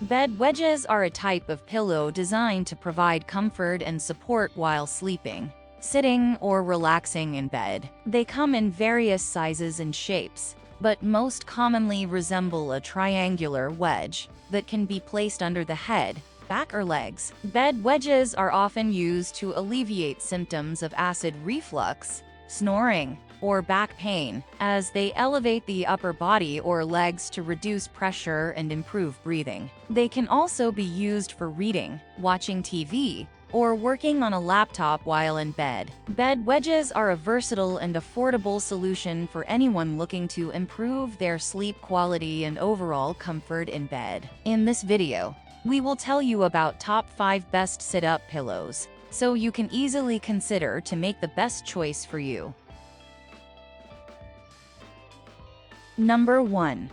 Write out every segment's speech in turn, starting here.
Bed wedges are a type of pillow designed to provide comfort and support while sleeping, sitting, or relaxing in bed. They come in various sizes and shapes, but most commonly resemble a triangular wedge that can be placed under the head, back, or legs. Bed wedges are often used to alleviate symptoms of acid reflux, snoring, or back pain, as they elevate the upper body or legs to reduce pressure and improve breathing. They can also be used for reading, watching TV, or working on a laptop while in bed. Bed wedges are a versatile and affordable solution for anyone looking to improve their sleep quality and overall comfort in bed. In this video, we will tell you about top 5 best sit-up pillows, so you can easily consider to make the best choice for you. Number 1.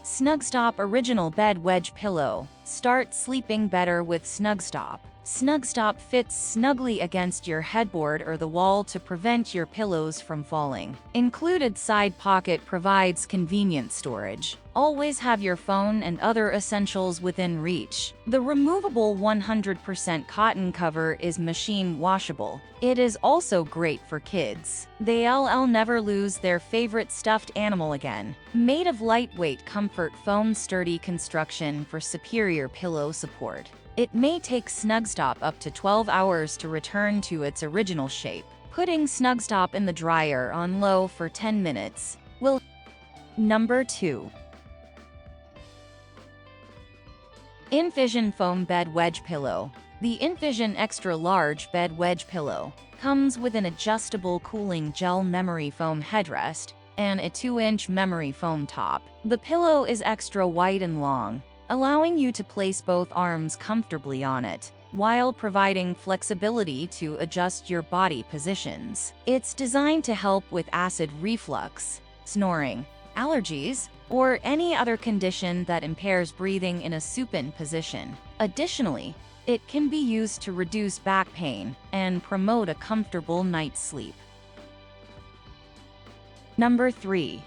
SnugStop Original Bed Wedge Pillow. Start sleeping better with SnugStop. SnugStop fits snugly against your headboard or the wall to prevent your pillows from falling. Included side pocket provides convenient storage. Always have your phone and other essentials within reach. The removable 100% cotton cover is machine washable. It is also great for kids. They'll never lose their favorite stuffed animal again. Made of lightweight comfort foam, sturdy construction for superior pillow support. It may take SnugStop up to 12 hours to return to its original shape. Putting SnugStop in the dryer on low for 10 minutes will. Number 2. Infusion Foam Bed Wedge Pillow. The Infusion Extra Large Bed Wedge Pillow comes with an adjustable cooling gel memory foam headrest and a 2-inch memory foam top. The pillow is extra wide and long, allowing you to place both arms comfortably on it, while providing flexibility to adjust your body positions. It's designed to help with acid reflux, snoring, allergies, or any other condition that impairs breathing in a supine position. Additionally, it can be used to reduce back pain and promote a comfortable night's sleep. Number 3.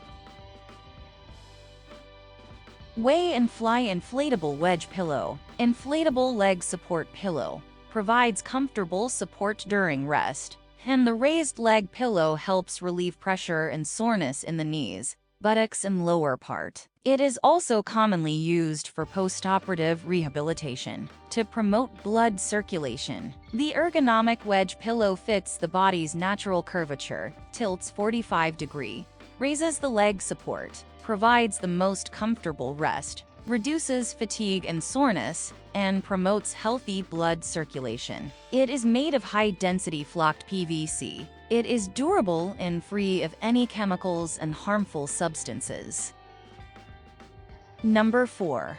Way and Fly Inflatable Wedge Pillow. Inflatable leg support pillow provides comfortable support during rest, and the raised leg pillow helps relieve pressure and soreness in the knees, buttocks, and lower part. It is also commonly used for postoperative rehabilitation to promote blood circulation. The ergonomic wedge pillow fits the body's natural curvature, tilts 45 degrees, raises the leg support, provides the most comfortable rest, reduces fatigue and soreness, and promotes healthy blood circulation. It is made of high-density flocked PVC. It is durable and free of any chemicals and harmful substances. Number 4.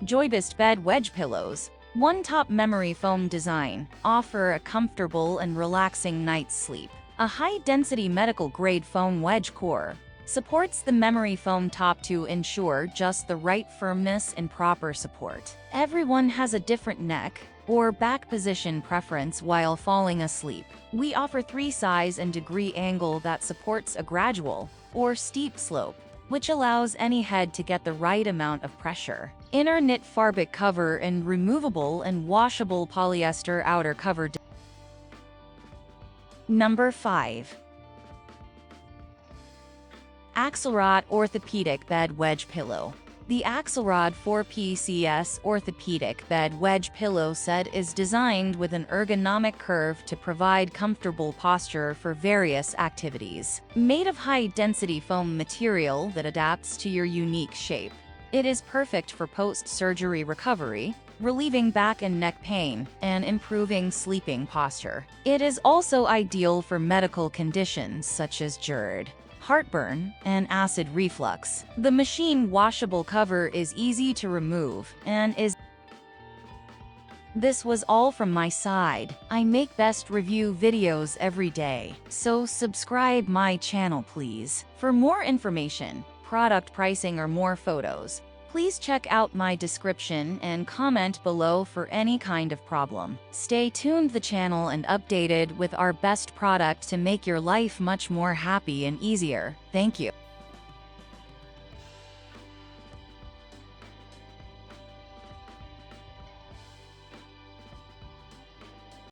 Joybest Bed Wedge Pillows. One-top memory foam design offer a comfortable and relaxing night's sleep. A high-density medical-grade foam wedge core supports the memory foam top to ensure just the right firmness and proper support. Everyone has a different neck or back position preference while falling asleep. We offer 3 size and degree angle that supports a gradual or steep slope, which allows any head to get the right amount of pressure. Inner knit fabric cover and removable and washable polyester outer cover. Number 5. Axelrod Orthopedic Bed Wedge Pillow. The Axelrod 4PCS Orthopedic Bed Wedge Pillow set is designed with an ergonomic curve to provide comfortable posture for various activities. Made of high-density foam material that adapts to your unique shape, it is perfect for post-surgery recovery, relieving back and neck pain, and improving sleeping posture. It is also ideal for medical conditions such as GERD, heartburn, and acid reflux. The machine washable cover is easy to remove and is. This was all from my side. I make best review videos every day, so subscribe my channel please. For more information, product pricing, or more photos, please check out my description and comment below for any kind of problem. Stay tuned the channel and updated with our best product to make your life much more happy and easier. Thank you.